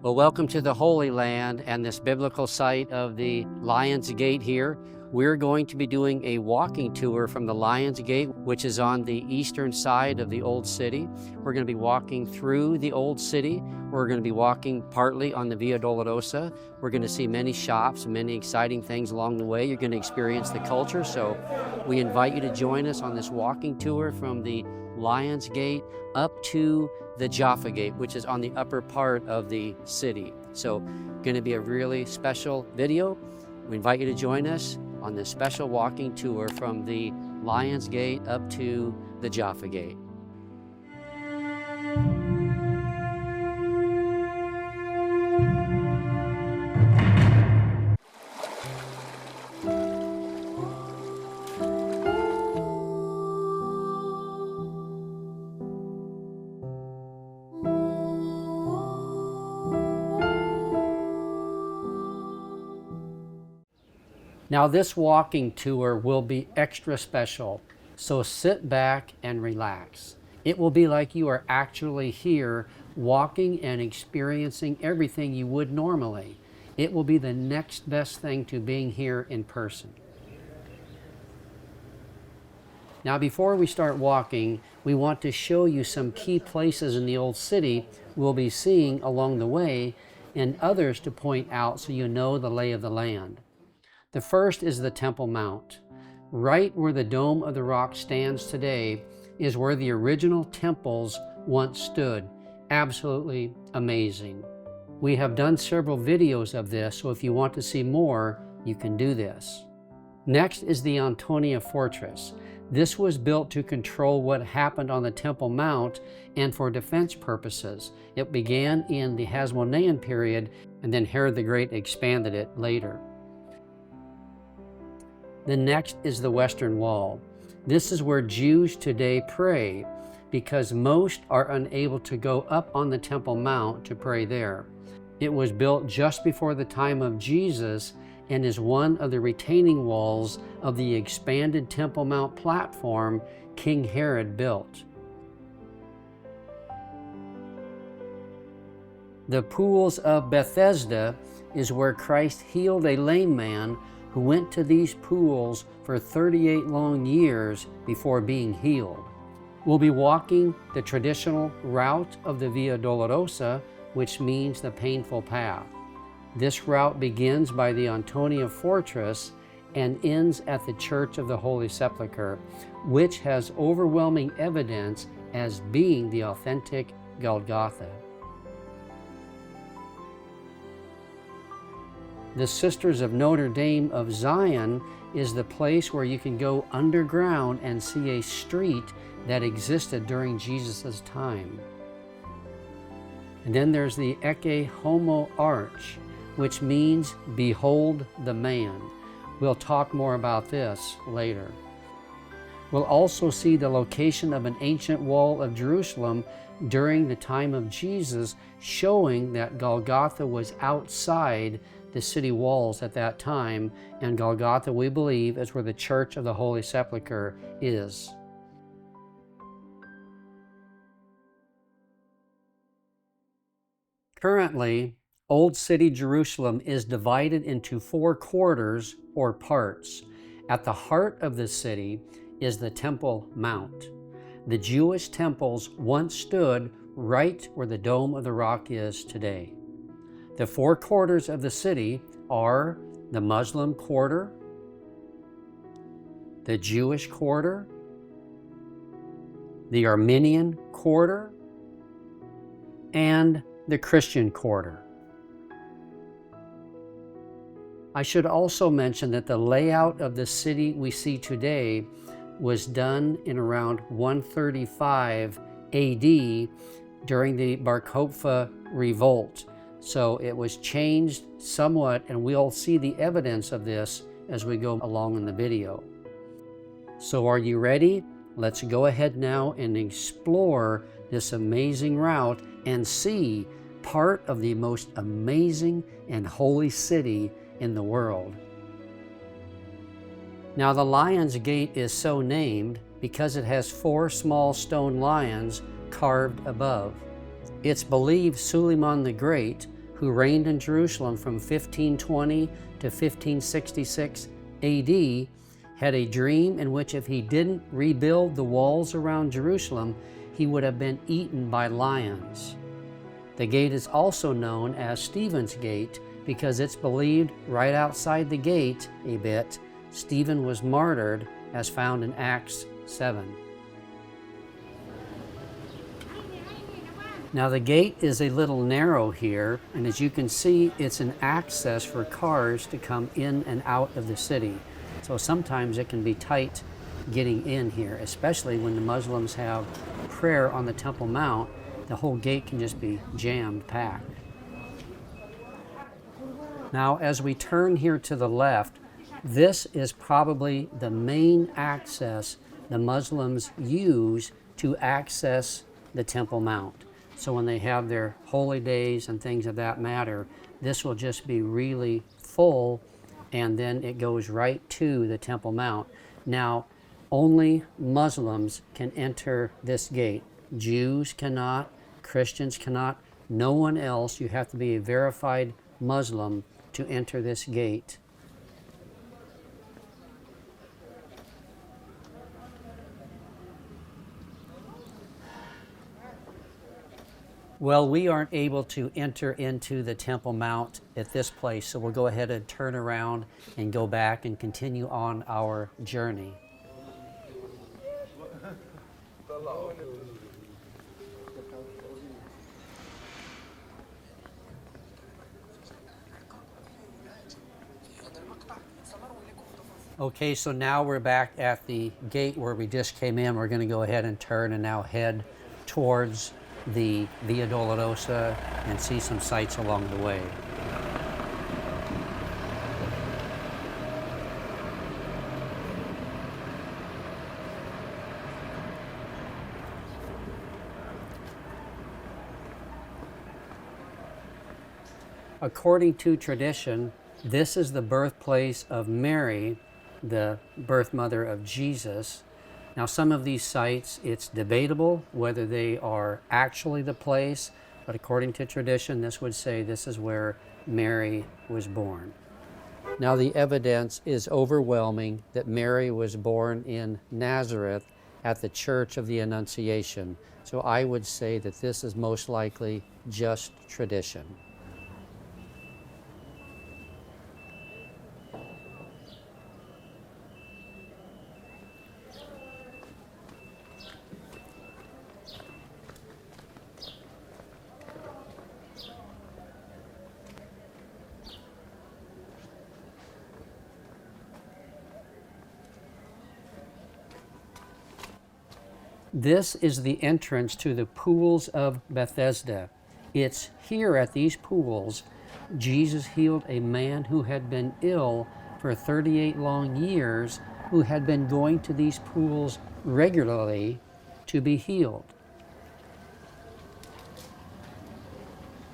Well, welcome to the Holy Land and this biblical site of the Lion's Gate here. We're going to be doing a walking tour from the Lion's Gate, which is on the eastern side of the Old City. We're going to be walking through the Old City. We're going to be walking partly on the Via Dolorosa. We're going to see many shops, many exciting things along the way. You're going to experience the culture, so we invite you to join us on this walking tour from the Lion's Gate up to the Jaffa Gate, which is on the upper part of the city. So going to be a really special video. We invite you to join us on this special walking tour from the Lion's Gate up to the Jaffa Gate. Now this walking tour will be extra special, so sit back and relax. It will be like you are actually here walking and experiencing everything you would normally. It will be the next best thing to being here in person. Now before we start walking, we want to show you some key places in the Old City we'll be seeing along the way and others to point out so you know the lay of the land. The first is the Temple Mount. Right where the Dome of the Rock stands today is where the original temples once stood. Absolutely amazing. We have done several videos of this, so if you want to see more, you can do this. Next is the Antonia Fortress. This was built to control what happened on the Temple Mount and for defense purposes. It began in the Hasmonean period, and then Herod the Great expanded it later. The next is the Western Wall. This is where Jews today pray because most are unable to go up on the Temple Mount to pray there. It was built just before the time of Jesus and is one of the retaining walls of the expanded Temple Mount platform King Herod built. The pools of Bethesda is where Christ healed a lame man who went to these pools for 38 long years before being healed. We'll be walking the traditional route of the Via Dolorosa, which means the painful path. This route begins by the Antonia Fortress and ends at the Church of the Holy Sepulchre, which has overwhelming evidence as being the authentic Golgotha. The Sisters of Notre Dame of Zion is the place where you can go underground and see a street that existed during Jesus' time. And then there's the Ecce Homo Arch, which means behold the man. We'll talk more about this later. We'll also see the location of an ancient wall of Jerusalem during the time of Jesus, showing that Golgotha was outside the city walls at that time, and Golgotha, we believe, is where the Church of the Holy Sepulchre is. Currently, Old City Jerusalem is divided into 4 quarters or parts. At the heart of the city is the Temple Mount. The Jewish temples once stood right where the Dome of the Rock is today. The 4 quarters of the city are the Muslim quarter, the Jewish quarter, the Armenian quarter, and the Christian quarter. I should also mention that the layout of the city we see today was done in around 135 AD during the Bar Kokhba revolt. So it was changed somewhat, and we'll see the evidence of this as we go along in the video. So are you ready? Let's go ahead now and explore this amazing route and see part of the most amazing and holy city in the world. Now the Lion's Gate is so named because it has 4 small stone lions carved above. It's believed Suleiman the Great, who reigned in Jerusalem from 1520 to 1566 AD, had a dream in which if he didn't rebuild the walls around Jerusalem, he would have been eaten by lions. The gate is also known as Stephen's Gate because it's believed right outside the gate a bit, Stephen was martyred, as found in Acts 7. Now the gate is a little narrow here, and as you can see, it's an access for cars to come in and out of the city. So sometimes it can be tight getting in here, especially when the Muslims have prayer on the Temple Mount. The whole gate can just be jammed packed. Now as we turn here to the left, this is probably the main access the Muslims use to access the Temple Mount. So when they have their holy days and things of that matter, this will just be really full, and then it goes right to the Temple Mount. Now, only Muslims can enter this gate. Jews cannot, Christians cannot, no one else. You have to be a verified Muslim to enter this gate. Well, we aren't able to enter into the Temple Mount at this place, so we'll go ahead and turn around and go back and continue on our journey. Okay, so now we're back at the gate where we just came in. We're going to go ahead and turn and now head towards the Via Dolorosa and see some sights along the way. According to tradition, this is the birthplace of Mary, the birth mother of Jesus. Now, some of these sites, it's debatable whether they are actually the place, but according to tradition, this would say this is where Mary was born. Now, the evidence is overwhelming that Mary was born in Nazareth at the Church of the Annunciation. So I would say that this is most likely just tradition. This is the entrance to the pools of Bethesda. It's here at these pools Jesus healed a man who had been ill for 38 long years, who had been going to these pools regularly to be healed.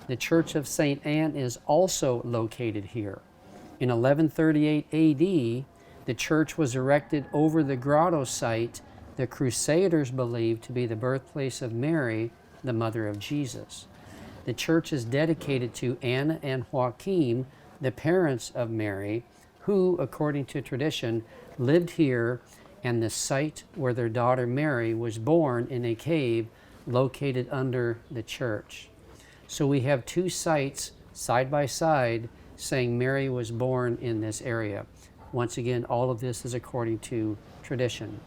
The Church of St. Anne is also located here. In 1138 AD, the church was erected over the grotto site the Crusaders believed to be the birthplace of Mary, the mother of Jesus. The church is dedicated to Anna and Joachim, the parents of Mary, who, according to tradition, lived here, and the site where their daughter Mary was born in a cave located under the church. So we have two sites side by side saying Mary was born in this area. Once again, all of this is according to tradition.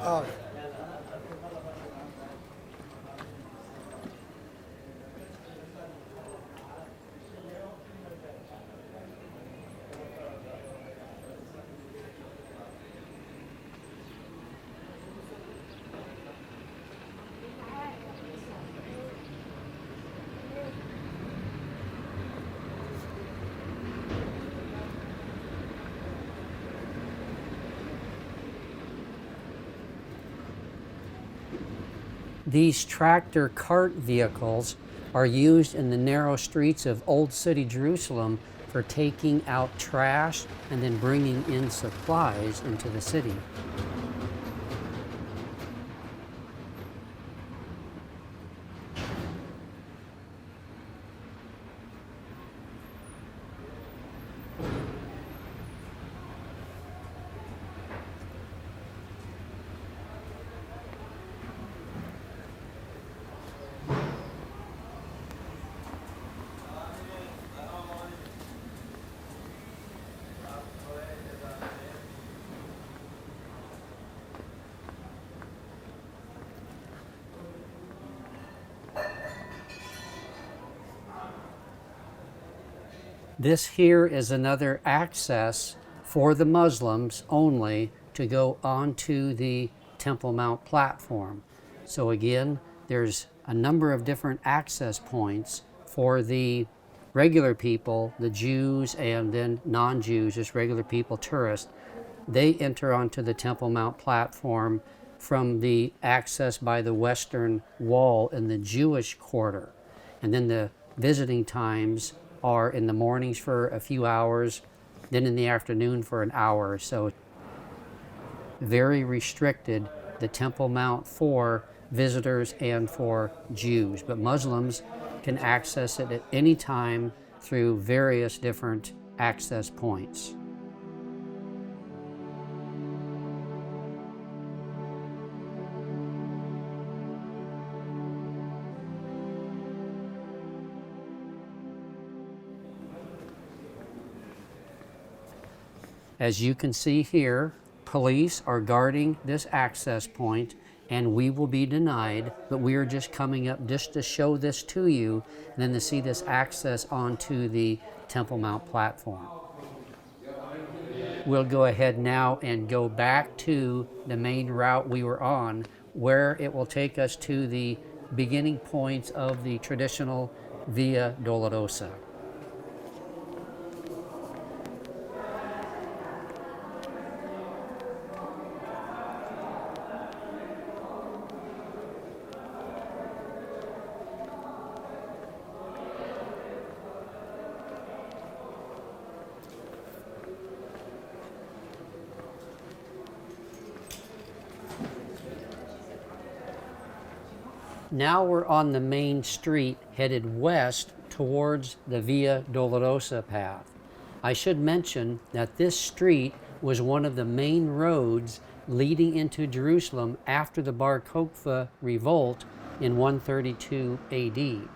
اه. These tractor cart vehicles are used in the narrow streets of Old City Jerusalem for taking out trash and then bringing in supplies into the city. This here is another access for the Muslims only to go onto the Temple Mount platform. So again, there's a number of different access points for the regular people, the Jews and then non-Jews, just regular people, tourists. They enter onto the Temple Mount platform from the access by the western wall in the Jewish quarter. And then the visiting times are in the mornings for a few hours, then in the afternoon for an hour or so. Very restricted, the Temple Mount, for visitors and for Jews, but Muslims can access it at any time through various different access points. As you can see here, police are guarding this access point and we will be denied, but we are just coming up just to show this to you and then to see this access onto the Temple Mount platform. We'll go ahead now and go back to the main route we were on, where it will take us to the beginning points of the traditional Via Dolorosa. Now we're on the main street headed west towards the Via Dolorosa path. I should mention that this street was one of the main roads leading into Jerusalem after the Bar Kokhba revolt in 132 AD.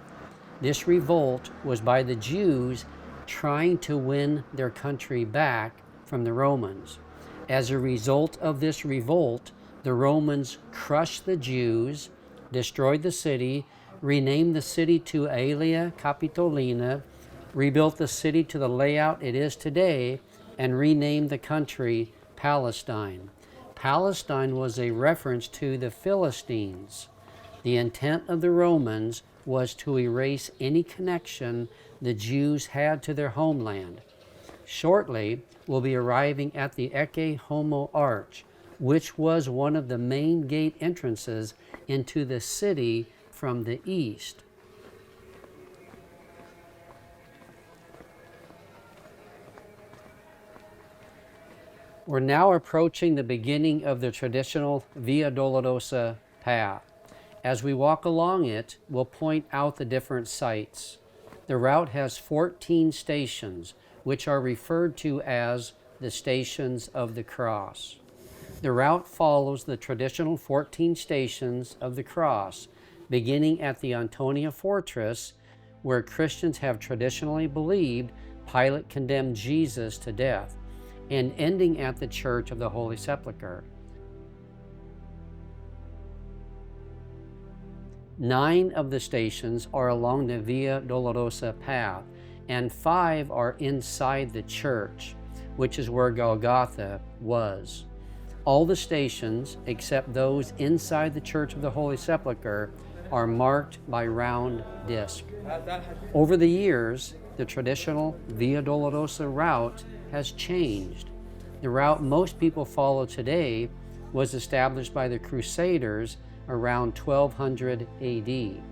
This revolt was by the Jews trying to win their country back from the Romans. As a result of this revolt, the Romans crushed the Jews, destroyed the city, renamed the city to Aelia Capitolina, rebuilt the city to the layout it is today, and renamed the country Palestine. Palestine was a reference to the Philistines. The intent of the Romans was to erase any connection the Jews had to their homeland. Shortly, we'll be arriving at the Ecce Homo Arch, which was one of the main gate entrances into the city from the east. We're now approaching the beginning of the traditional Via Dolorosa path. As we walk along it, we'll point out the different sites. The route has 14 stations, which are referred to as the Stations of the Cross. The route follows the traditional 14 stations of the cross, beginning at the Antonia Fortress, where Christians have traditionally believed Pilate condemned Jesus to death. and ending at the Church of the Holy Sepulchre. 9 of the stations are along the Via Dolorosa path, and 5 are inside the church, which is where Golgotha was. All the stations, except those inside the Church of the Holy Sepulchre, are marked by round disc. Over the years, the traditional Via Dolorosa route has changed. The route most people follow today was established by the Crusaders around 1200 AD.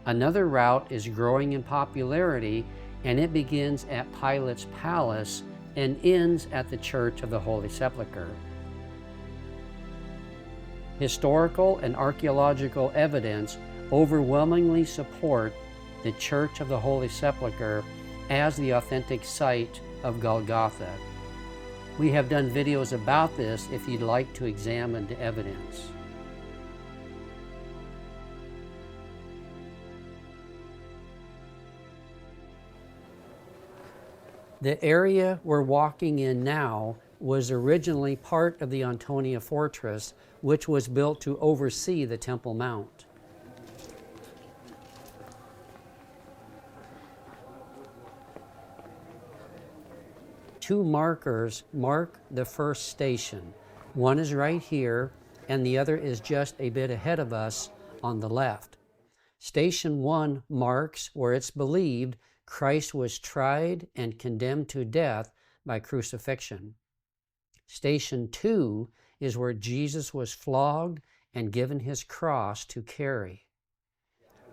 Another route is growing in popularity, and it begins at Pilate's Palace and ends at the Church of the Holy Sepulchre. Historical and archaeological evidence overwhelmingly support the Church of the Holy Sepulchre as the authentic site of Golgotha. We have done videos about this if you'd like to examine the evidence. The area we're walking in now was originally part of the Antonia Fortress, which was built to oversee the Temple Mount. Two markers mark the first station. One is right here, and the other is just a bit ahead of us on the left. Station 1 marks where it's believed Christ was tried and condemned to death by crucifixion. Station 2 is where Jesus was flogged and given his cross to carry.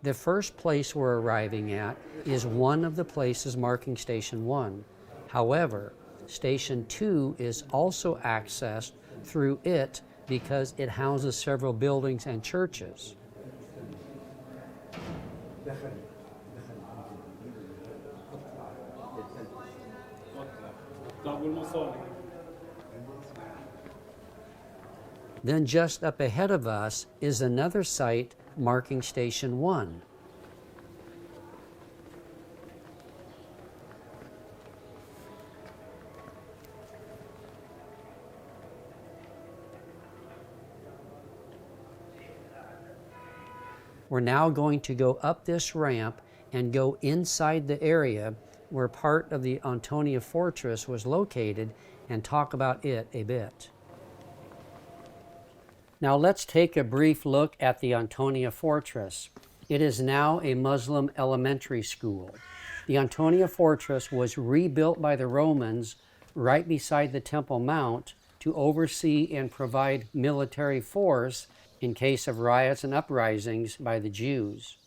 The first place we're arriving at is one of the places marking Station 1. However, Station 2 is also accessed through it because it houses several buildings and churches. Then just up ahead of us is another site marking Station 1. We're now going to go up this ramp and go inside the area where part of the Antonia Fortress was located and talk about it a bit. Now let's take a brief look at the Antonia Fortress. It is now a Muslim elementary school. The Antonia Fortress was rebuilt by the Romans right beside the Temple Mount to oversee and provide military force in case of riots and uprisings by the Jews.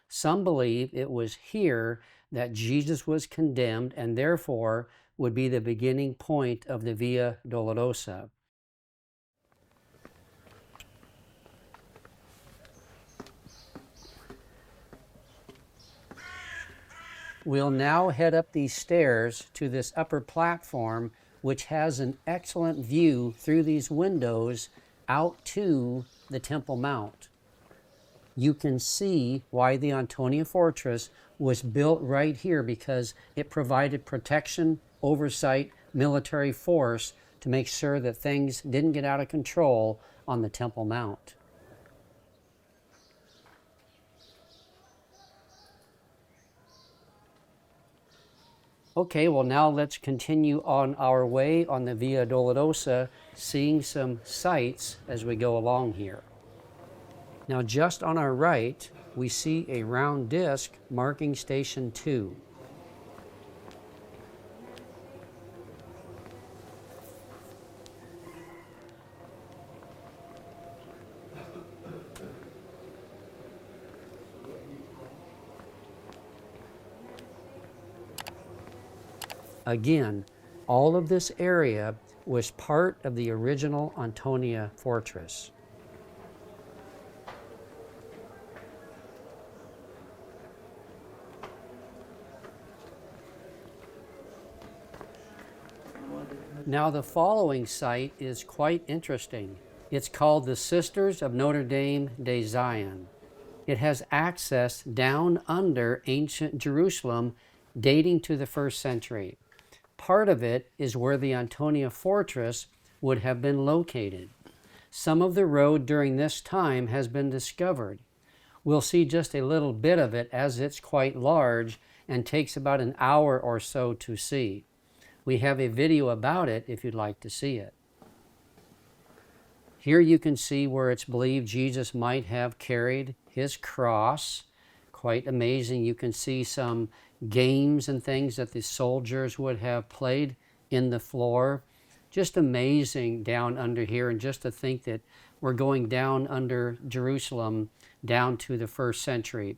Some believe it was here that Jesus was condemned and therefore would be the beginning point of the Via Dolorosa. We'll now head up these stairs to this upper platform, which has an excellent view through these windows out to the Temple Mount. You can see why the Antonia Fortress was built right here, because it provided protection, oversight, military force to make sure that things didn't get out of control on the Temple Mount. Okay, well now let's continue on our way on the Via Dolorosa, seeing some sights as we go along here. Now just on our right, we see a round disc marking Station 2. Again, all of this area was part of the original Antonia Fortress. Now the following site is quite interesting. It's called the Sisters of Notre Dame de Zion. It has access down under ancient Jerusalem dating to the 1st century. part of it is where the Antonia Fortress would have been located. Some of the road during this time has been discovered. We'll see just a little bit of it as it's quite large and takes about an hour or so to see. We have a video about it if you'd like to see it. Here you can see where it's believed Jesus might have carried his cross. Quite amazing. You can see some games and things that the soldiers would have played in the floor. Just amazing down under here, and just to think that we're going down under Jerusalem down to the 1st century.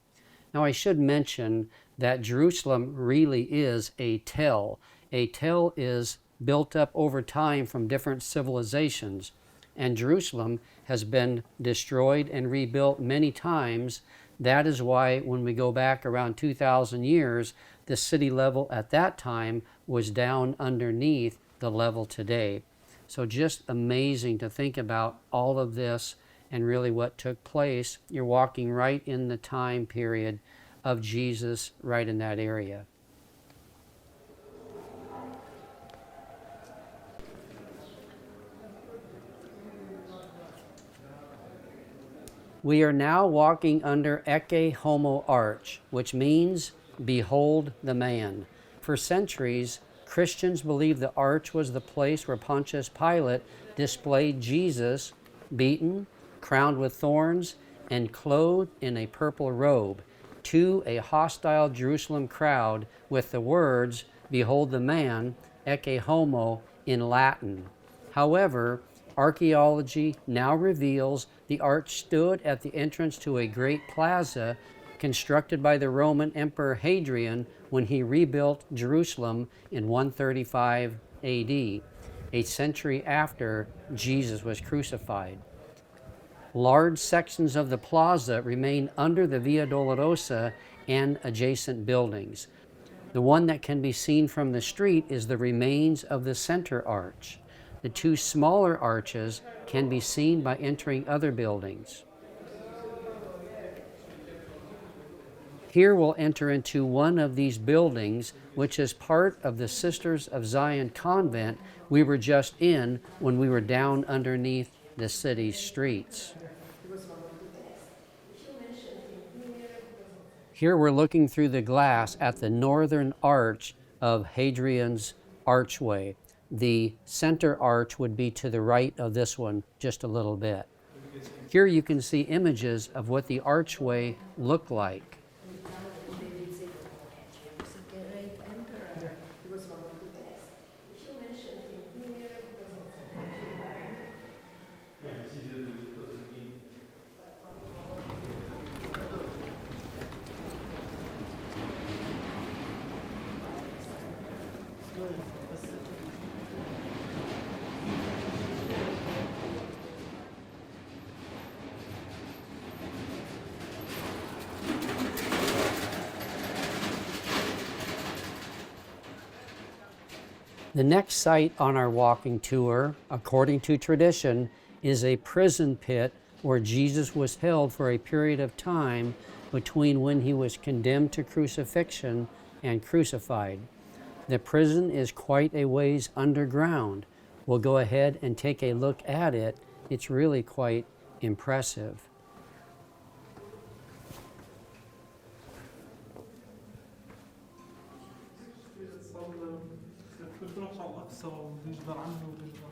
Now I should mention that Jerusalem really is a tell. A tell is built up over time from different civilizations, and Jerusalem has been destroyed and rebuilt many times. That is why when we go back around 2,000 years, the city level at that time was down underneath the level today. So just amazing to think about all of this and really what took place. You're walking right in the time period of Jesus, right in that area. We are now walking under Ecce Homo Arch, which means, behold the man. For centuries, Christians believed the arch was the place where Pontius Pilate displayed Jesus, beaten, crowned with thorns, and clothed in a purple robe, to a hostile Jerusalem crowd with the words, behold the man, Ecce Homo, in Latin. However, archaeology now reveals the arch stood at the entrance to a great plaza constructed by the Roman Emperor Hadrian when he rebuilt Jerusalem in 135 AD, a century after Jesus was crucified. Large sections of the plaza remain under the Via Dolorosa and adjacent buildings. The one that can be seen from the street is the remains of the center arch. The two smaller arches can be seen by entering other buildings. Here we'll enter into one of these buildings, which is part of the Sisters of Zion convent we were just in when we were down underneath the city's streets. Here we're looking through the glass at the northern arch of Hadrian's archway. The center arch would be to the right of this one just a little bit. Here you can see images of what the archway looked like. The next site on our walking tour, according to tradition, is a prison pit where Jesus was held for a period of time between when he was condemned to crucifixion and crucified. The prison is quite a ways underground. We'll go ahead and take a look at it. It's really quite impressive.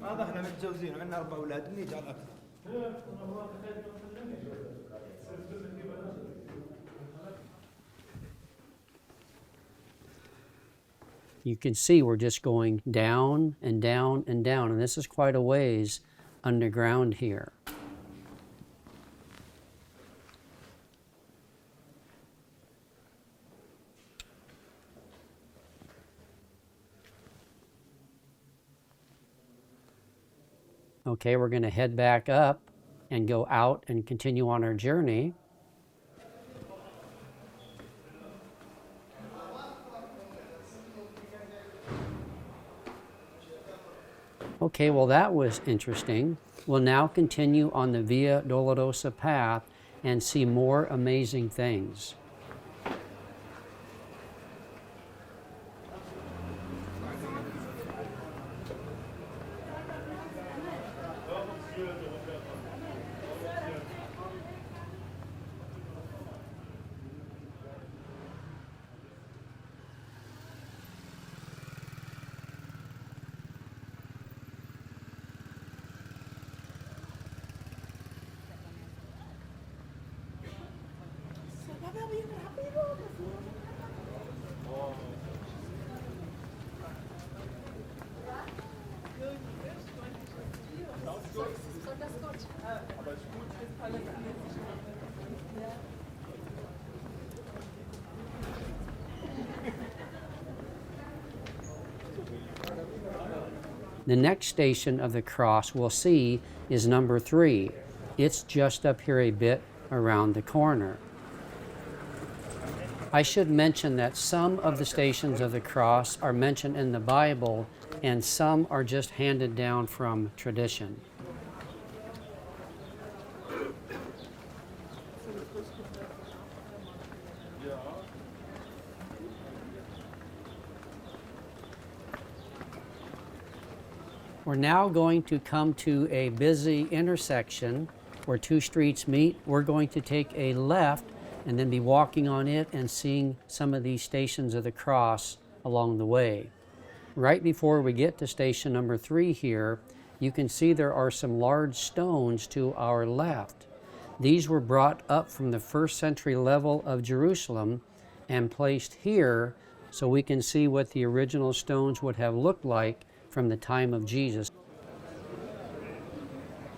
هذا احنا متجوزين عندنا 4 اولاد نيجي على الاكثر. You can see we're just going down and down and down, and this is quite a ways underground here. Okay, we're going to head back up and go out and continue on our journey. Okay, well that was interesting. We'll now continue on the Via Dolorosa path and see more amazing things. The next station of the cross we'll see is number 3. It's just up here a bit around the corner. I should mention that some of the stations of the cross are mentioned in the Bible and some are just handed down from tradition. We're now going to come to a busy intersection where 2 streets meet. We're going to take a left and then be walking on it and seeing some of these stations of the cross along the way. Right before we get to station number 3 here, you can see there are some large stones to our left. These were brought up from the 1st century level of Jerusalem and placed here so we can see what the original stones would have looked like from the time of Jesus.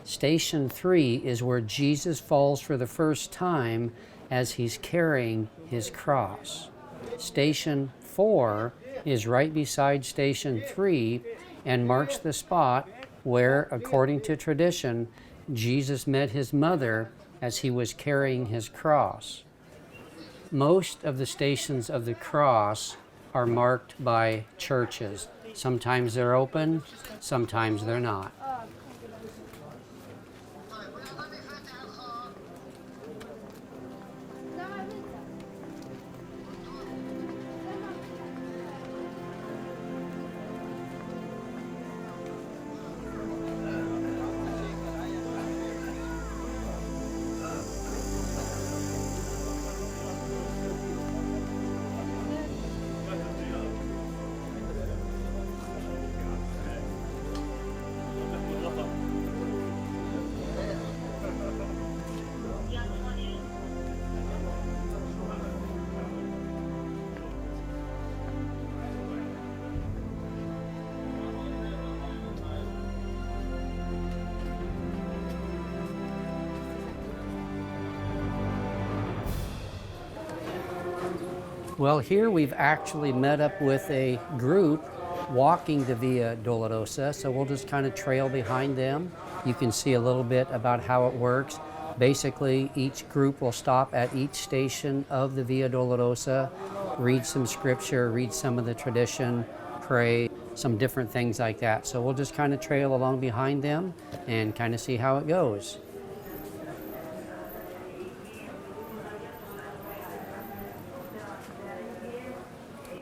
Station 3 is where Jesus falls for the first time as he's carrying his cross. Station 4 is right beside Station 3 and marks the spot where, according to tradition, Jesus met his mother as he was carrying his cross. Most of the stations of the cross are marked by churches. Sometimes they're open, sometimes they're not. Well, here we've actually met up with a group walking the Via Dolorosa, so we'll just kind of trail behind them. You can see a little bit about how it works. Basically, each group will stop at each station of the Via Dolorosa, read some scripture, read some of the tradition, pray, some different things like that. So we'll just kind of trail along behind them and kind of see how it goes.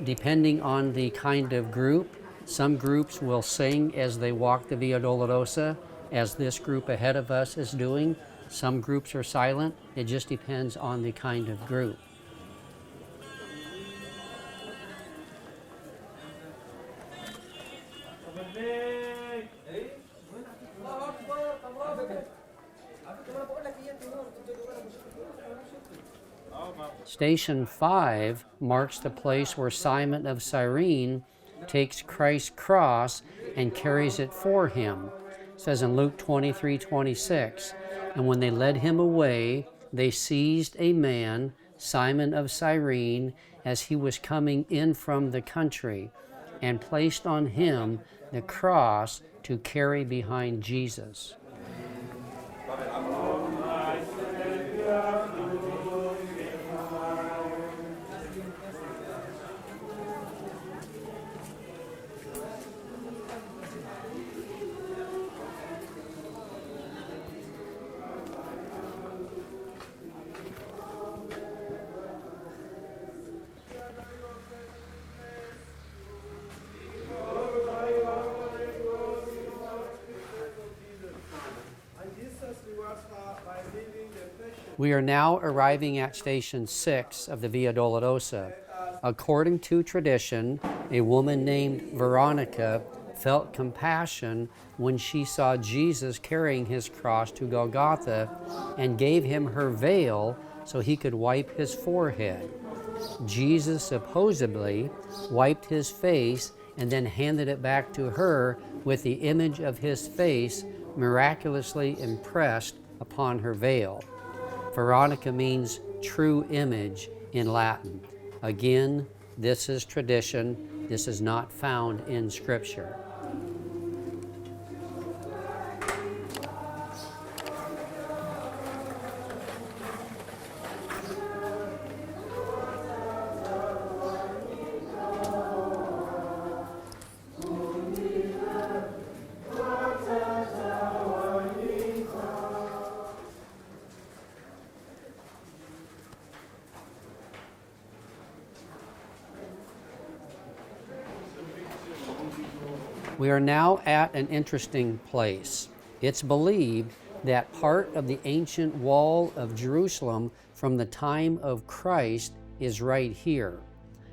Depending on the kind of group, some groups will sing as they walk the Via Dolorosa, as this group ahead of us is doing. Some groups are silent. It just depends on the kind of group. Station 5 marks the place where Simon of Cyrene takes Christ's cross and carries it for him. It says in Luke 23:26, and when they led him away, they seized a man, Simon of Cyrene, as he was coming in from the country, and placed on him the cross to carry behind Jesus. We are now arriving at Station 6 of the Via Dolorosa. According to tradition, a woman named Veronica felt compassion when she saw Jesus carrying his cross to Golgotha and gave him her veil so he could wipe his forehead. Jesus supposedly wiped his face and then handed it back to her with the image of his face miraculously impressed upon her veil. Veronica means true image in Latin. Again, this is tradition. This is not found in Scripture. We are now at an interesting place. It's believed that part of the ancient wall of Jerusalem from the time of Christ is right here.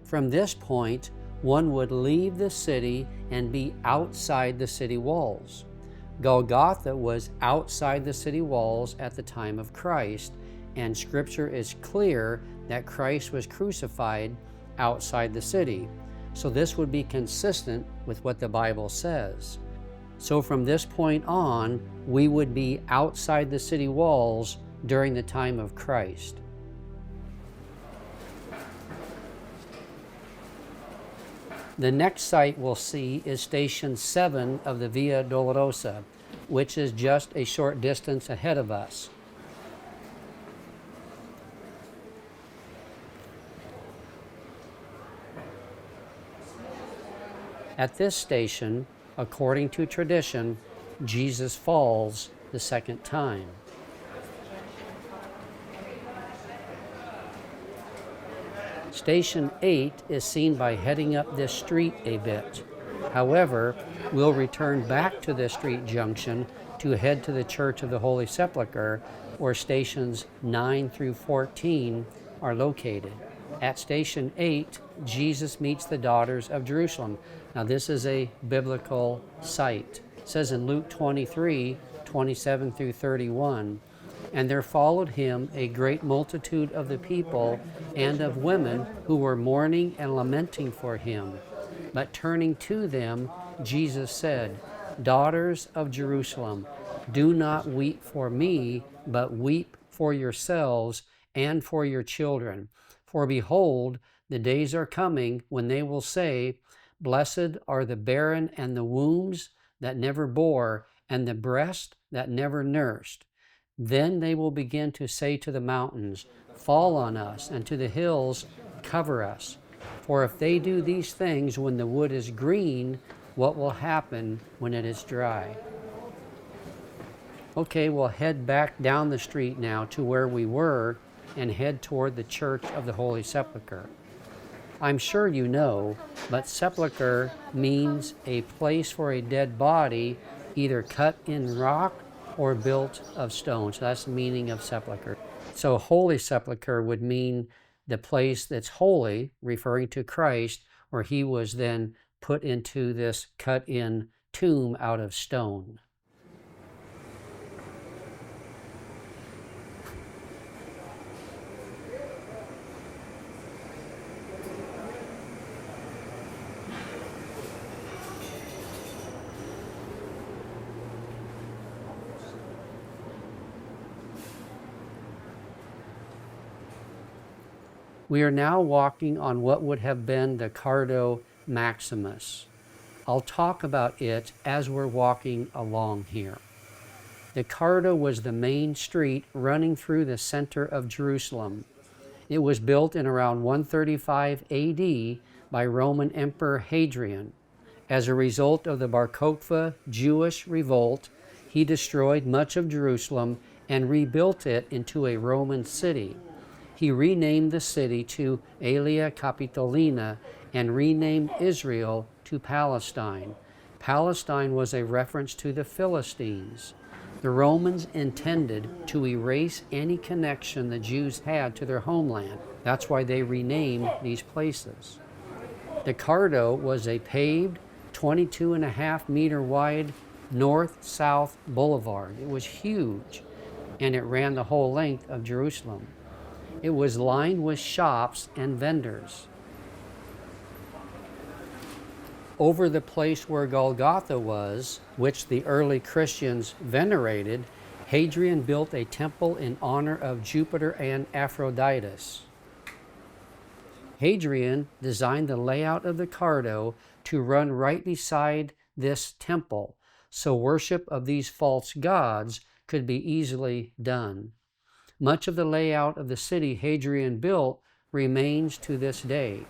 From this point, one would leave the city and be outside the city walls. Golgotha was outside the city walls at the time of Christ, and Scripture is clear that Christ was crucified outside the city. So this would be consistent with what the Bible says. So from this point on, we would be outside the city walls during the time of Christ. The next site we'll see is Station 7 of the Via Dolorosa, which is just a short distance ahead of us. At this station, according to tradition, Jesus falls the second time. Station 8 is seen by heading up this street a bit. However, we'll return back to this street junction to head to the Church of the Holy Sepulchre, where stations 9 through 14 are located. At Station 8, Jesus meets the daughters of Jerusalem. Now this is a biblical site. It says in Luke 23:27 through 31, "And there followed him a great multitude of the people and of women who were mourning and lamenting for him. But turning to them, Jesus said, 'Daughters of Jerusalem, do not weep for me, but weep for yourselves and for your children. For behold, the days are coming when they will say, Blessed are the barren and the wombs that never bore, and the breast that never nursed. Then they will begin to say to the mountains, Fall on us, and to the hills, cover us. For if they do these things when the wood is green, what will happen when it is dry?'" Okay, we'll head back down the street now to where we were and head toward the Church of the Holy Sepulchre. I'm sure you know, but sepulchre means a place for a dead body, either cut in rock or built of stone. So that's the meaning of sepulchre. So Holy Sepulchre would mean the place that's holy, referring to Christ, where he was then put into this cut-in tomb out of stone. We are now walking on what would have been the Cardo Maximus. I'll talk about it as we're walking along here. The Cardo was the main street running through the center of Jerusalem. It was built in around 135 AD by Roman Emperor Hadrian. As a result of the Bar Kokhba Jewish revolt, he destroyed much of Jerusalem and rebuilt it into a Roman city. He renamed the city to Aelia Capitolina and renamed Israel to Palestine. Palestine was a reference to the Philistines. The Romans intended to erase any connection the Jews had to their homeland. That's why they renamed these places. The Cardo was a paved, 22.5-meter wide north-south boulevard. It was huge, and it ran the whole length of Jerusalem. It was lined with shops and vendors. Over the place where Golgotha was, which the early Christians venerated, Hadrian built a temple in honor of Jupiter and Aphrodite. Hadrian designed the layout of the Cardo to run right beside this temple, so worship of these false gods could be easily done. Much of the layout of the city Hadrian built remains to this day.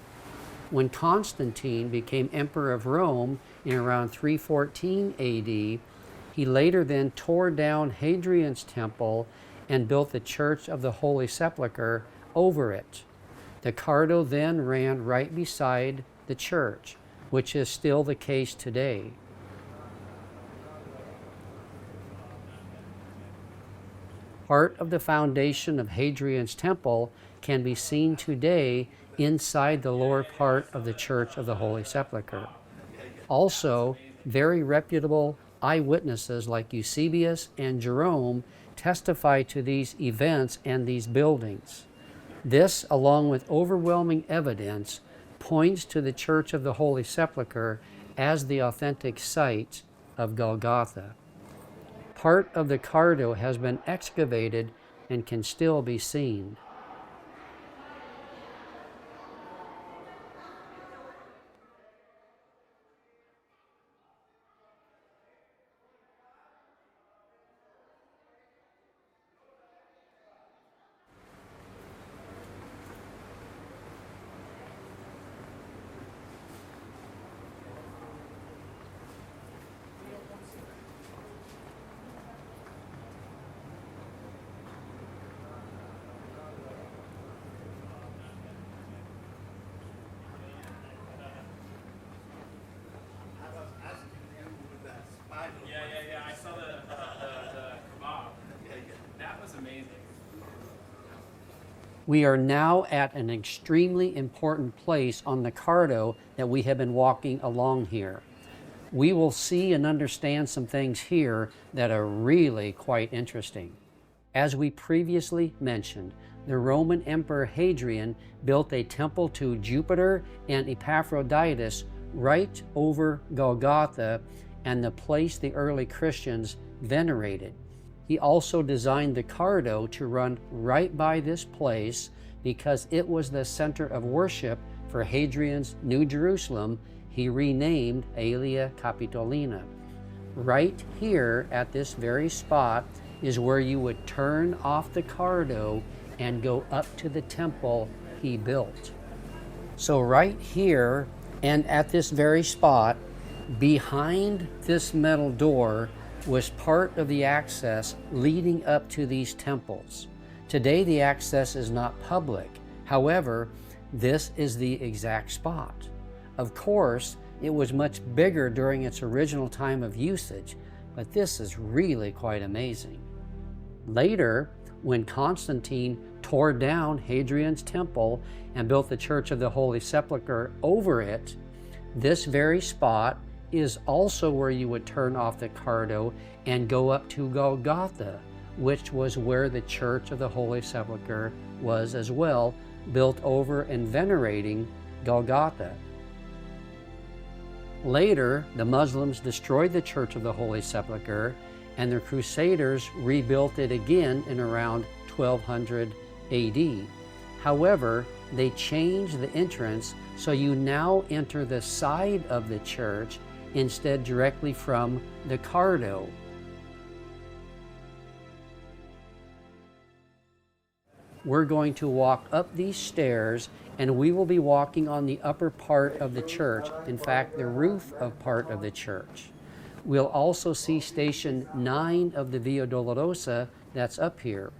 When Constantine became emperor of Rome in around 314 AD, he later then tore down Hadrian's temple and built the Church of the Holy Sepulchre over it. The Cardo then ran right beside the church, which is still the case today. Part of the foundation of Hadrian's temple can be seen today inside the lower part of the Church of the Holy Sepulchre. Also, very reputable eyewitnesses like Eusebius and Jerome testify to these events and these buildings. This, along with overwhelming evidence, points to the Church of the Holy Sepulchre as the authentic site of Golgotha. Part of the Cardo has been excavated and can still be seen. Yeah. I saw the kebab. That was amazing. We are now at an extremely important place on the Cardo that we have been walking along here. We will see and understand some things here that are really quite interesting. As we previously mentioned, the Roman Emperor Hadrian built a temple to Jupiter and Epaphroditus right over Golgotha and the place the early Christians venerated. He also designed the Cardo to run right by this place because it was the center of worship for Hadrian's New Jerusalem he renamed Aelia Capitolina. Right here at this very spot is where you would turn off the Cardo and go up to the temple he built. So right here and at this very spot, behind this metal door was part of the access leading up to these temples. Today the access is not public. However, this is the exact spot. Of course, it was much bigger during its original time of usage, but this is really quite amazing. Later, when Constantine tore down Hadrian's temple and built the Church of the Holy Sepulchre over it, this very spot is also where you would turn off the Cardo and go up to Golgotha, which was where the Church of the Holy Sepulchre was as well, built over and venerating Golgotha. Later, the Muslims destroyed the Church of the Holy Sepulchre, and the Crusaders rebuilt it again in around 1200 AD. However, they changed the entrance so you now enter the side of the church instead directly from the Cardo. We're going to walk up these stairs and we will be walking on the upper part of the church, in fact the roof of part of the church. We'll also see station 9 of the Via Dolorosa that's up here.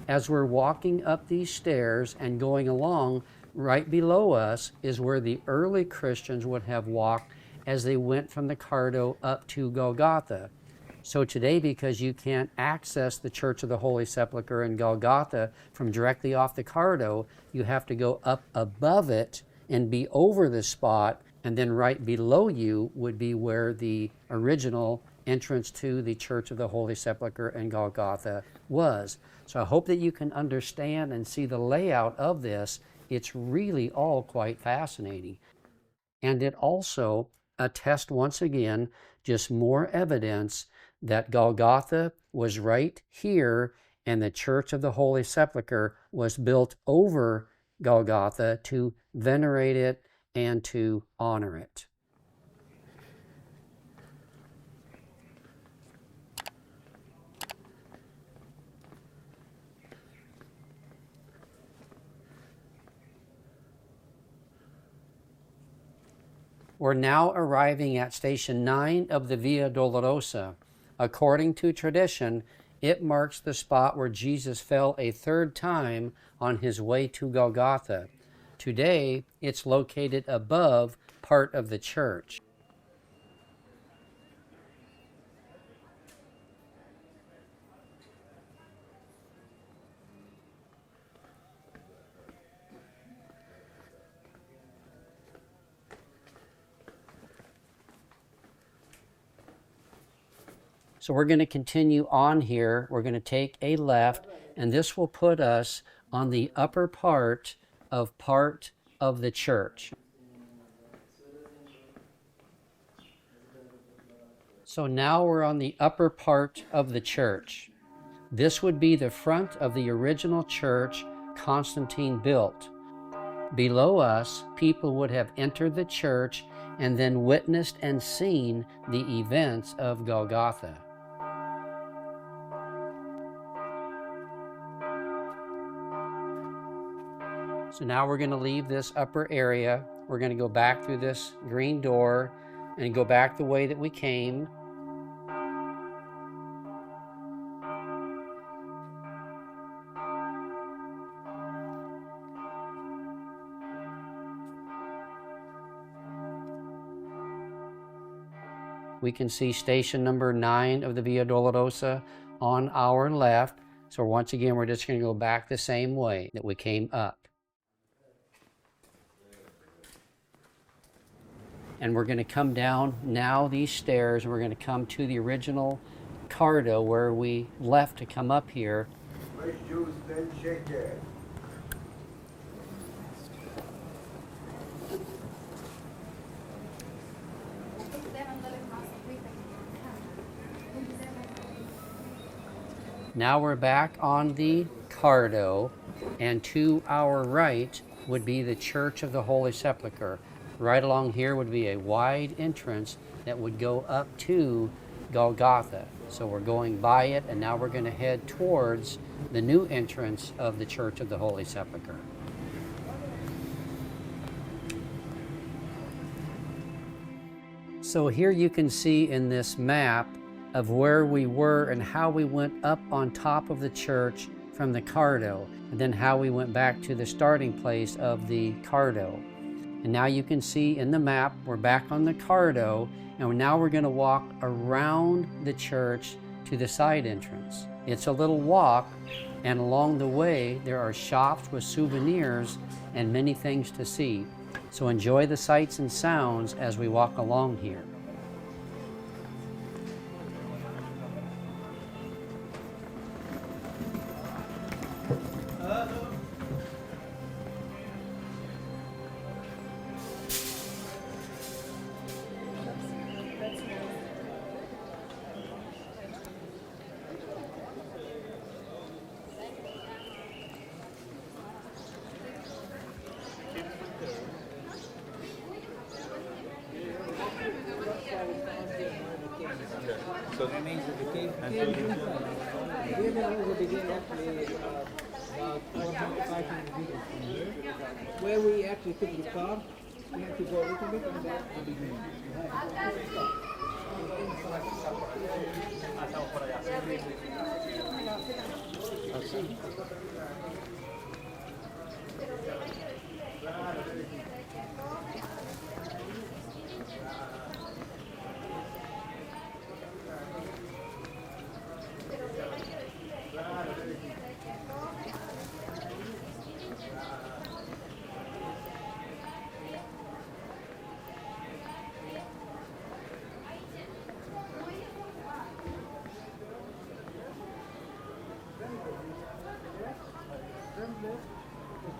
As we're walking up these stairs and going along, right below us is where the early Christians would have walked as they went from the Cardo up to Golgotha. So today, because you can't access the Church of the Holy Sepulchre in Golgotha from directly off the Cardo, you have to go up above it and be over the spot, and then right below you would be where the original entrance to the Church of the Holy Sepulchre in Golgotha was. So I hope that you can understand and see the layout of this. It's really all quite fascinating. And it also attest once again, just more evidence that Golgotha was right here and the Church of the Holy Sepulchre was built over Golgotha to venerate it and to honor it. We're now arriving at station 9 of the Via Dolorosa. According to tradition, it marks the spot where Jesus fell a third time on his way to Golgotha. Today, it's located above part of the church. So we're going to continue on here. We're going to take a left, and this will put us on the upper part of the church. So now we're on the upper part of the church. This would be the front of the original church Constantine built. Below us, people would have entered the church and then witnessed and seen the events of Golgotha. So now we're going to leave this upper area. We're going to go back through this green door and go back the way that we came. We can see station number 9 of the Via Dolorosa on our left. So once again, we're just going to go back the same way that we came up. And we're going to come down now these stairs, and we're going to come to the original Cardo where we left to come up here. Now we're back on the Cardo, and to our right would be the Church of the Holy Sepulchre. Right along here would be a wide entrance that would go up to Golgotha. So we're going by it, and now we're going to head towards the new entrance of the Church of the Holy Sepulchre. So here you can see in this map of where we were and how we went up on top of the church from the Cardo, and then how we went back to the starting place of the Cardo. And now you can see in the map, we're back on the Cardo, and now we're going to walk around the church to the side entrance. It's a little walk, and along the way there are shops with souvenirs and many things to see. So enjoy the sights and sounds as we walk along here. So that means that the cave will begin actually about 400-500 meters from here. Where we actually took the car, we have to go a little bit and that's the beginning. I'll see.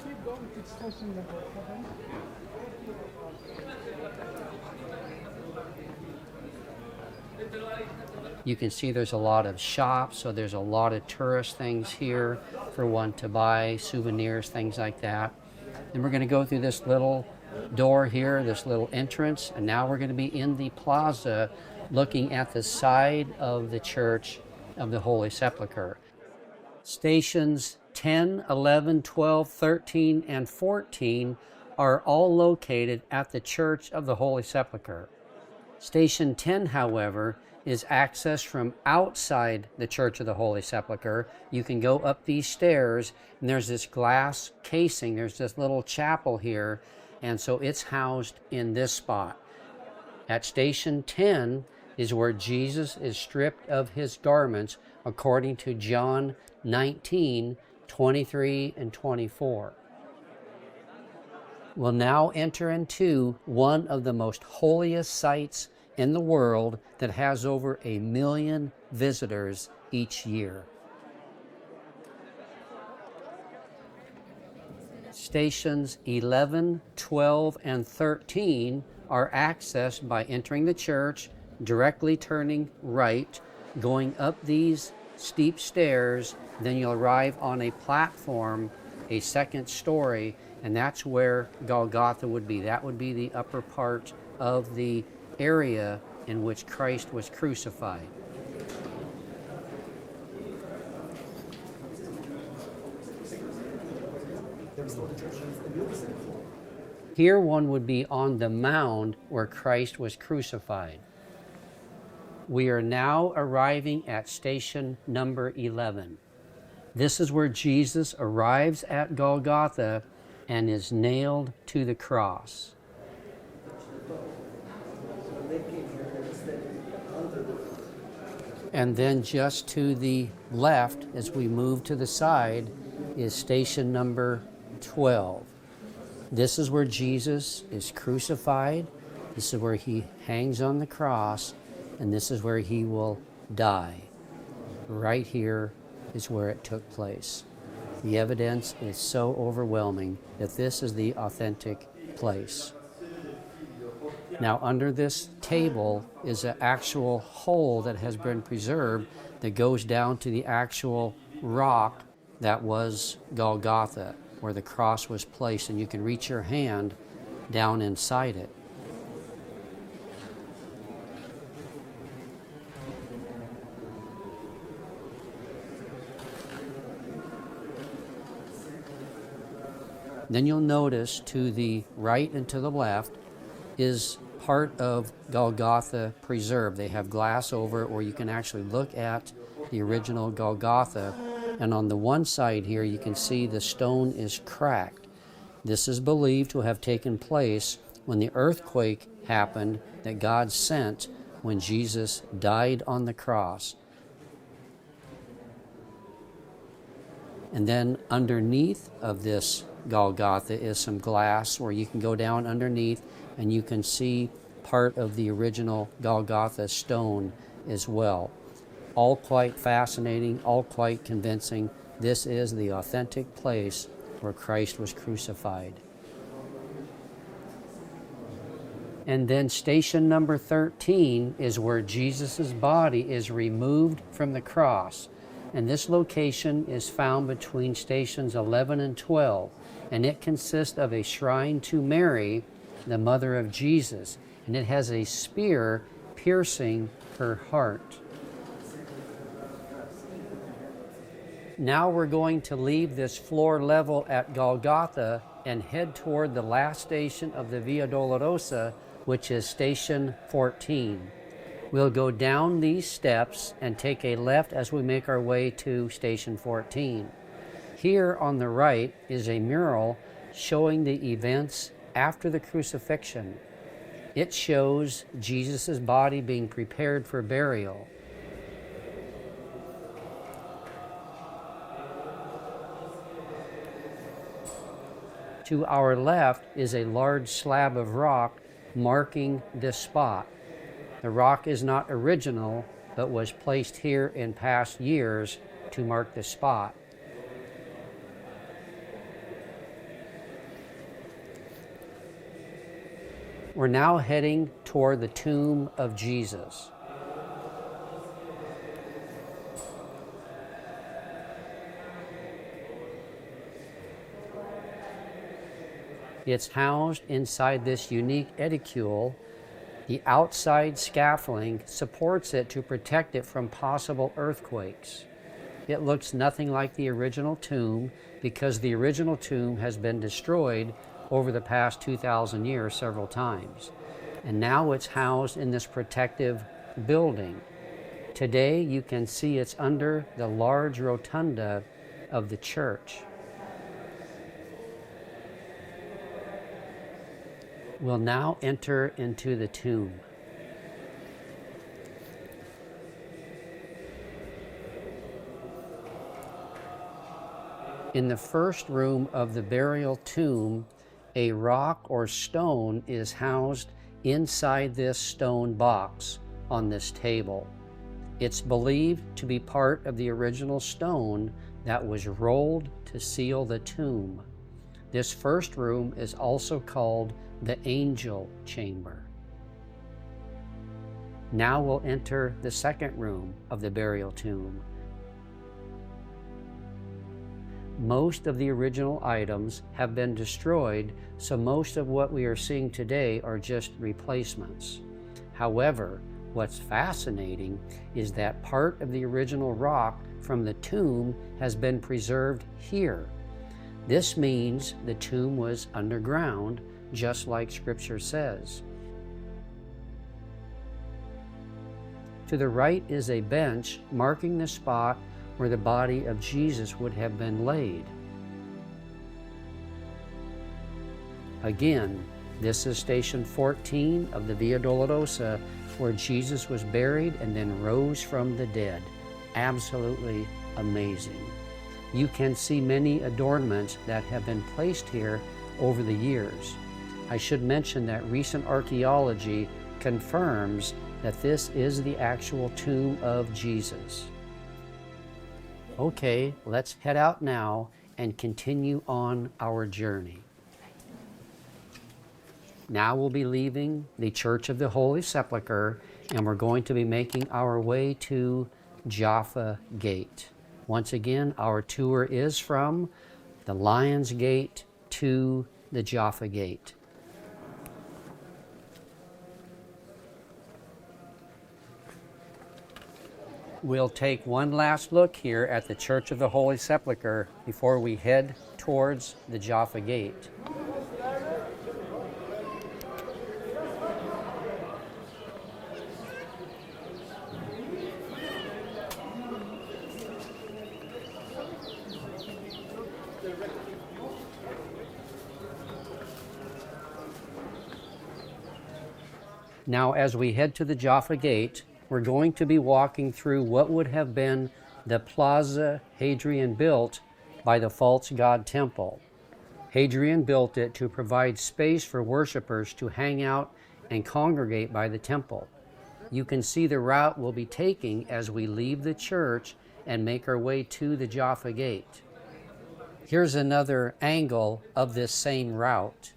Keep going to station number 7. You can see there's a lot of shops, so there's a lot of tourist things here for one to buy, souvenirs, things like that. Then we're going to go through this little door here, this little entrance, and now we're going to be in the plaza looking at the side of the Church of the Holy Sepulchre. Stations 10, 11, 12, 13, and 14 are all located at the Church of the Holy Sepulchre. Station 10, however, is accessed from outside the Church of the Holy Sepulchre. You can go up these stairs, and there's this glass casing. There's this little chapel here, and so it's housed in this spot. At Station 10 is where Jesus is stripped of his garments, according to John 19, 23 and 24. We'll now enter into one of the most holiest sites in the world that has over 1 million visitors each year. Stations 11, 12, and 13 are accessed by entering the church, directly turning right, going up these steep stairs, then you'll arrive on a platform, a second story, and that's where Golgotha would be. That would be the upper part of the area in which Christ was crucified. Here one would be on the mound where Christ was crucified. We are now arriving at station number 11. This is where Jesus arrives at Golgotha and is nailed to the cross. And then just to the left, as we move to the side, is station number 12. This is where Jesus is crucified. This is where he hangs on the cross, and this is where he will die. Right here is where it took place. The evidence is so overwhelming that this is the authentic place. Now, under this table is an actual hole that has been preserved that goes down to the actual rock that was Golgotha, where the cross was placed, and you can reach your hand down inside it. Then you'll notice to the right and to the left is part of Golgotha preserved. They have glass over it where you can actually look at the original Golgotha. And on the one side here, you can see the stone is cracked. This is believed to have taken place when the earthquake happened that God sent when Jesus died on the cross. And then underneath of this Golgotha is some glass where you can go down underneath and you can see part of the original Golgotha stone as well. All quite fascinating, all quite convincing. This is the authentic place where Christ was crucified. And then station number 13 is where Jesus' body is removed from the cross. And this location is found between stations 11 and 12. And it consists of a shrine to Mary, the mother of Jesus. And it has a spear piercing her heart. Now we're going to leave this floor level at Golgotha and head toward the last station of the Via Dolorosa, which is station 14. We'll go down these steps and take a left as we make our way to station 14. Here on the right is a mural showing the events after the crucifixion. It shows Jesus' body being prepared for burial. To our left is a large slab of rock marking this spot. The rock is not original, but was placed here in past years to mark the spot. We're now heading toward the tomb of Jesus. It's housed inside this unique edicule. The outside scaffolding supports it to protect it from possible earthquakes. It looks nothing like the original tomb because the original tomb has been destroyed over the past 2,000 years several times. And now it's housed in this protective building. Today you can see it's under the large rotunda of the church. We'll now enter into the tomb. In the first room of the burial tomb, a rock or stone is housed inside this stone box on this table. It's believed to be part of the original stone that was rolled to seal the tomb. This first room is also called the angel chamber. Now we'll enter the second room of the burial tomb. Most of the original items have been destroyed, so most of what we are seeing today are just replacements. However, what's fascinating is that part of the original rock from the tomb has been preserved here. This means the tomb was underground, just like Scripture says. To the right is a bench marking the spot where the body of Jesus would have been laid. Again, this is station 14 of the Via Dolorosa, where Jesus was buried and then rose from the dead. Absolutely amazing. You can see many adornments that have been placed here over the years. I should mention that recent archaeology confirms that this is the actual tomb of Jesus. Okay, let's head out now and continue on our journey. Now we'll be leaving the Church of the Holy Sepulchre, and we're going to be making our way to Jaffa Gate. Once again, our tour is from the Lion's Gate to the Jaffa Gate. We'll take one last look here at the Church of the Holy Sepulchre before we head towards the Jaffa Gate. Now, as we head to the Jaffa Gate, we're going to be walking through what would have been the Plaza Hadrian built by the false god temple. Hadrian built it to provide space for worshipers to hang out and congregate by the temple. You can see the route we'll be taking as we leave the church and make our way to the Jaffa Gate. Here's another angle of this same route.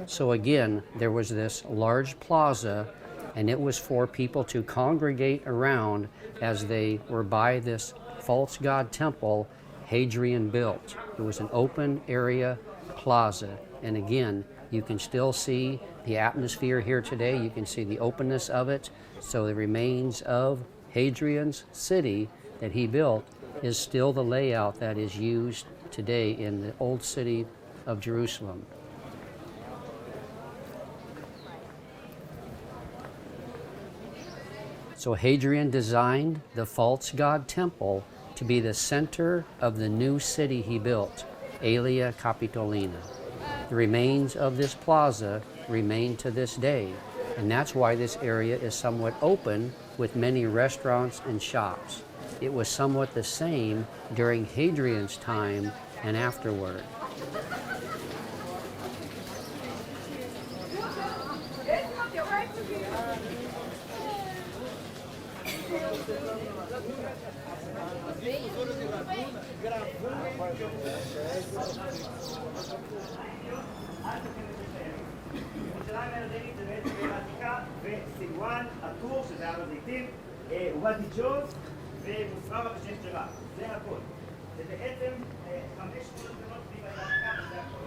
So again, there was this large plaza, and it was for people to congregate around as they were by this false god temple Hadrian built. It was an open area plaza, and again, you can still see the atmosphere here today. You can see the openness of it. So the remains of Hadrian's city that he built is still the layout that is used today in the old city of Jerusalem. So Hadrian designed the false god temple to be the center of the new city he built, Aelia Capitolina. The remains of this plaza remain to this day, and that's why this area is somewhat open with many restaurants and shops. It was somewhat the same during Hadrian's time and afterward. ירושלים הירדנית זה בעצם העיר העתיקה וסילואן, הטור שזה הר הזיתים, ואדי ג'וז ומוסרבה ושם ג'רה, זה הכל. זה בעצם 5 שכונות קטנות סביב העיר העתיקה וזה הכל.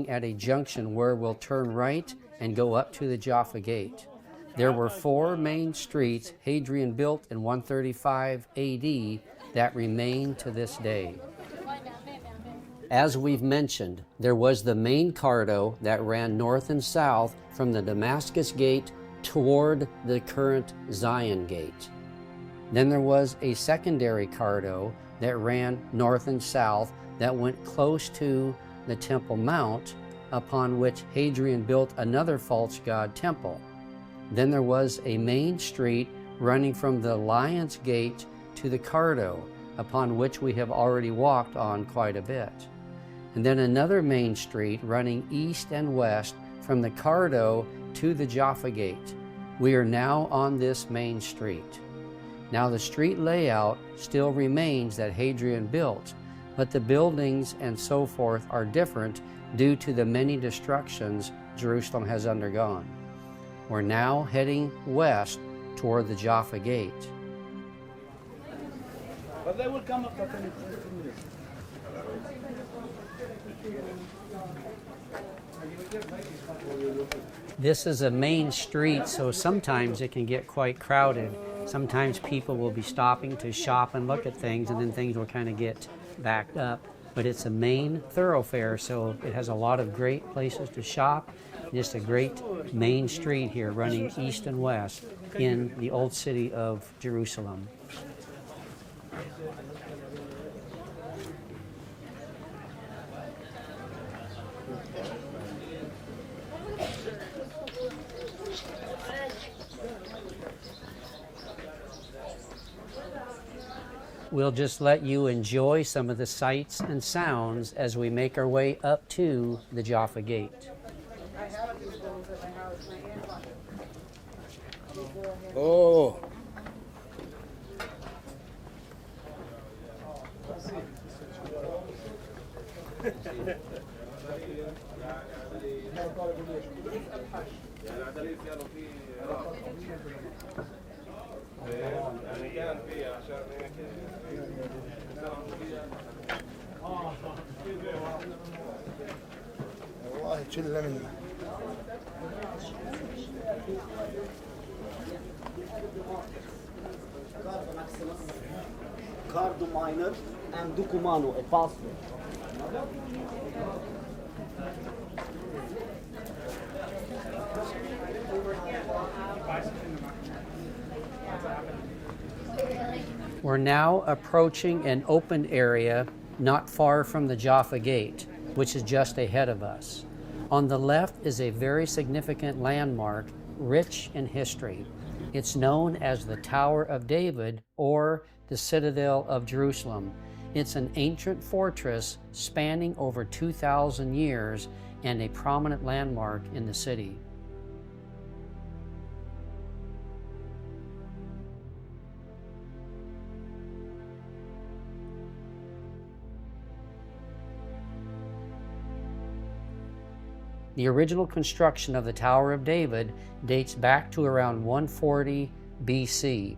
At a junction where we'll turn right and go up to the Jaffa Gate. There were 4 main streets Hadrian built in 135 AD that remain to this day. As we've mentioned, there was the main cardo that ran north and south from the Damascus Gate toward the current Zion Gate. Then there was a secondary cardo that ran north and south that went close to the Temple Mount, upon which Hadrian built another false god temple. Then there was a main street running from the Lion's Gate to the Cardo, upon which we have already walked on quite a bit. And then another main street running east and west from the Cardo to the Jaffa Gate. We are now on this main street. Now the street layout still remains that Hadrian built, but the buildings and so forth are different due to the many destructions Jerusalem has undergone. We're now heading west toward the Jaffa Gate. But they will come up after 15 minutes. This is a main street, so sometimes it can get quite crowded. Sometimes people will be stopping to shop and look at things, and then things will kind of get backed up. But it's a main thoroughfare, so it has a lot of great places to shop. Just a great main street here running east and west in the old city of Jerusalem. We'll just let you enjoy some of the sights and sounds as we make our way up to the Jaffa Gate. Oh. والله تشلها مني. Cardo minor and Ducumano, a password. We're now approaching an open area not far from the Jaffa Gate, which is just ahead of us. On the left is a very significant landmark, rich in history. It's known as the Tower of David or the Citadel of Jerusalem. It's an ancient fortress spanning over 2,000 years and a prominent landmark in the city. The original construction of the Tower of David dates back to around 140 BC,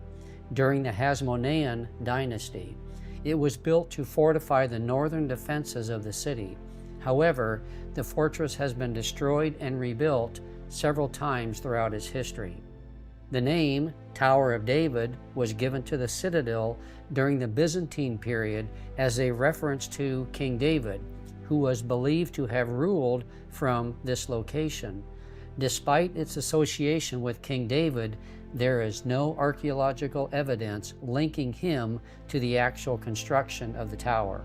during the Hasmonean dynasty. It was built to fortify the northern defenses of the city. However, the fortress has been destroyed and rebuilt several times throughout its history. The name Tower of David was given to the citadel during the Byzantine period as a reference to King David, who was believed to have ruled from this location. Despite its association with King David, there is no archaeological evidence linking him to the actual construction of the tower.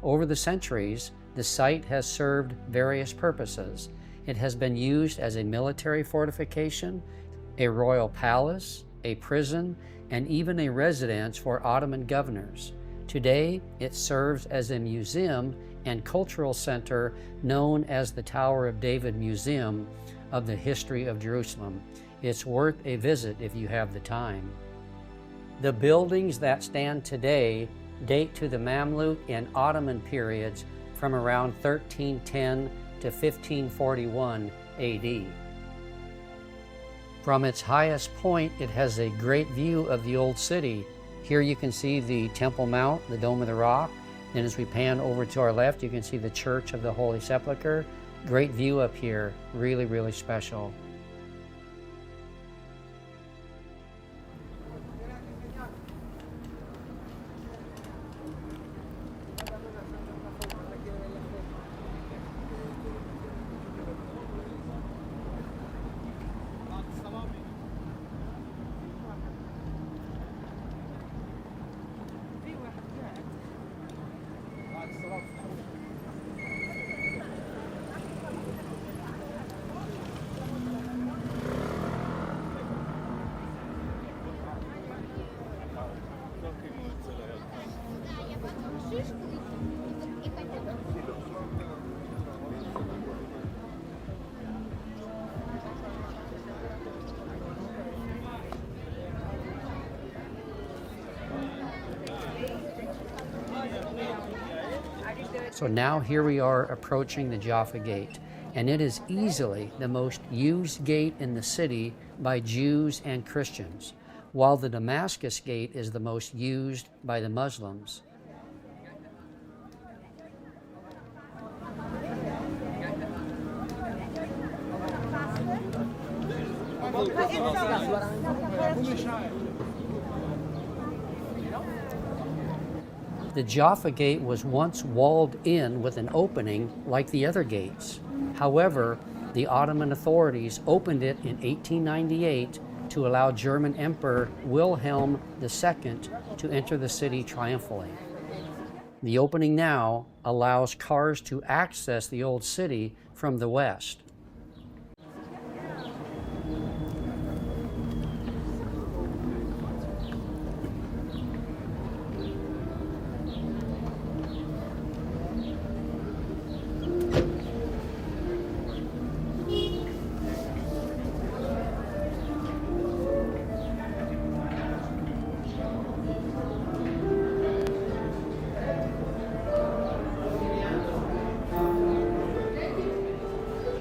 Over the centuries, the site has served various purposes. It has been used as a military fortification, a royal palace, a prison, and even a residence for Ottoman governors. Today, it serves as a museum and cultural center known as the Tower of David Museum of the History of Jerusalem. It's worth a visit if you have the time. The buildings that stand today date to the Mamluk and Ottoman periods from around 1310 to 1541 AD. From its highest point, it has a great view of the old city. Here you can see the Temple Mount, the Dome of the Rock. Then as we pan over to our left, you can see the Church of the Holy Sepulchre. Great view up here, really, really special. So now here we are approaching the Jaffa Gate, and it is easily the most used gate in the city by Jews and Christians, while the Damascus Gate is the most used by the Muslims. The Jaffa Gate was once walled in with an opening like the other gates. However, the Ottoman authorities opened it in 1898 to allow German Emperor Wilhelm II to enter the city triumphantly. The opening now allows cars to access the old city from the west.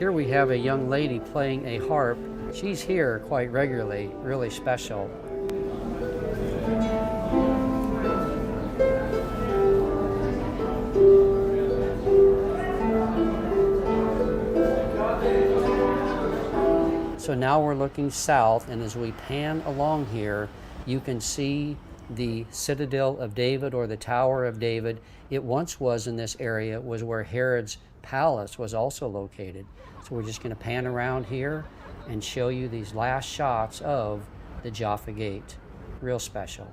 Here we have a young lady playing a harp. She's here quite regularly, really special. So now we're looking south, and as we pan along here, you can see the Citadel of David or the Tower of David. It once was in this area, was where Herod's palace was also located. So we're just going to pan around here and show you these last shots of the Jaffa Gate. Real special.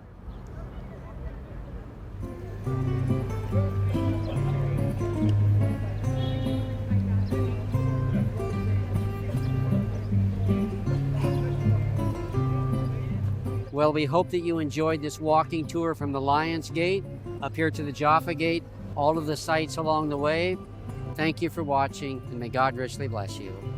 Well, we hope that you enjoyed this walking tour from the Lion's Gate up here to the Jaffa Gate, all of the sites along the way. Thank you for watching, and may God richly bless you.